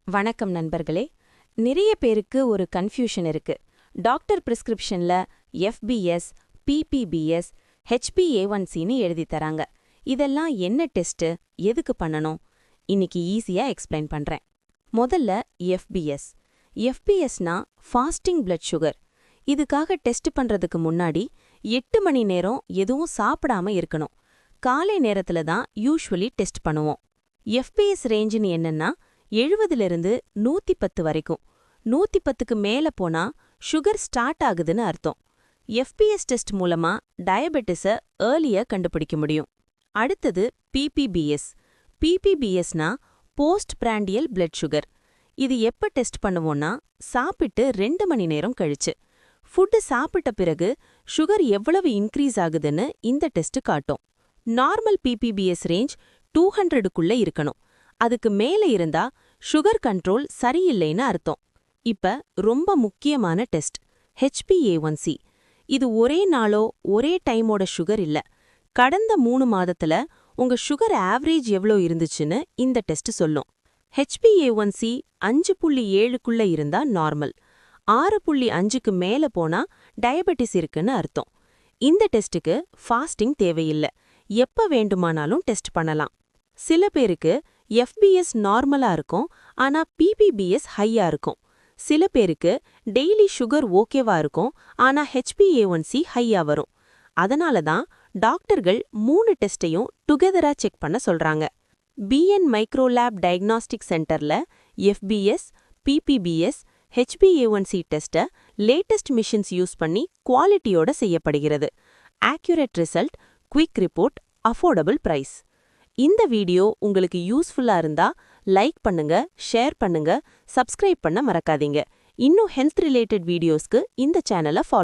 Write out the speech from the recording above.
வணக்கம் நண்பர்களே. நிறைய பேருக்கு ஒரு கன்ஃபியூஷன் இருக்கு. டாக்டர் பிரிஸ்கிரிப்ஷன்ல எஃபிஎஸ், பிபிபிஎஸ், ஹெச்பிஏ1சின்னு எழுதி தராங்க. இதெல்லாம் என்ன டெஸ்ட், எதுக்கு பண்ணணும்? இன்னைக்கு ஈஸியா எக்ஸ்பிளைன் பண்றேன். முதல்ல எஃபிஎஸ். எஃபிஎஸ்னா ஃபாஸ்டிங் பிளட் சுகர். இதுக்காக டெஸ்ட் பண்றதுக்கு முன்னாடி 8 மணி நேரம் எதுவும் சாப்பிடாம இருக்கணும். காலை நேரத்துல தான் யூஷுவலி டெஸ்ட் பண்ணுவோம். எஃபிஎஸ் ரேஞ்சுன்னு என்னன்னா 70லிருந்து 110 வரைக்கும். 110க்கு மேல போனா சுகர் ஸ்டார்ட் ஆகுதுன்னு அர்த்தம். எஃபிஎஸ் டெஸ்ட் மூலமா டயபெட்டிஸை ஏர்லியா கண்டுபிடிக்க முடியும். அடுத்தது பிபிபிஎஸ். பிபிபிஎஸ்னா போஸ்ட் பிராண்டியல் பிளட் சுகர். இது எப்ப டெஸ்ட் பண்ணுவோம்னா சாப்பிட்டு 2 மணி நேரம் கழிச்சு. ஃபுட்டு சாப்பிட்ட பிறகு சுகர் எவ்வளவு இன்க்ரீஸ் ஆகுதுன்னு இந்த டெஸ்ட் காட்டும். நார்மல் பிபிபிஎஸ் ரேஞ்ச் 200க்குள்ள இருக்கணும். அதுக்கு மேல இருந்தா சுகர் கண்ட்ரோல் சரியில்லைன்னு அர்த்தம். இப்ப ரொம்ப முக்கியமான டெஸ்ட் ஹெச்பிஏ1சி. இது ஒரே நாளோ ஒரே டைமோட சுகர் இல்ல. கடந்த 3 மாதத்துல உங்க சுகர் ஆவரேஜ் எவ்வளோ இருந்துச்சுன்னு இந்த டெஸ்ட் சொல்லும். ஹெச்பிஏ1சி 5.7க்குள்ள இருந்தா நார்மல். 6.5க்கு மேல போனா டயபெட்டிஸ் இருக்குன்னு அர்த்தம். இந்த டெஸ்ட்டுக்கு ஃபாஸ்டிங் தேவையில்லை. எப்ப வேண்டுமானாலும் டெஸ்ட் பண்ணலாம். சில பேருக்கு எஃபிஎஸ் நார்மலா இருக்கும், ஆனா பிபிபிஎஸ் ஹையா இருக்கும். சில பேருக்கு டெய்லி சுகர் ஓகேவா இருக்கும், ஆனா ஹெச்பிஏ1சி ஹையா வரும். அதனால தான் டாக்டர்கள் 3 டெஸ்டையும் டுகெதரா செக் பண்ண சொல்றாங்க. பிஎன் மைக்ரோலேப் டயக்னாஸ்டிக் சென்டர்ல எஃபிஎஸ், பிபிபிஎஸ், ஹெச்பிஏ1சி டெஸ்ட்டை லேட்டஸ்ட் மிஷின்ஸ் யூஸ் பண்ணி குவாலிட்டியோட செய்யப்படுகிறது. Accurate result, quick report, affordable price. இந்த வீடியோ உங்களுக்கு யூஸ்ஃபுல்லா இருந்தா லைக் பண்ணுங்க, ஷேர் பண்ணுங்க, சப்ஸ்கிரைப் பண்ண மறக்காதீங்க. இன்னும் ஹெல்த் ரிலேட்டட் வீடியோஸ்க்கு இந்த சேனலை ஃபாலோ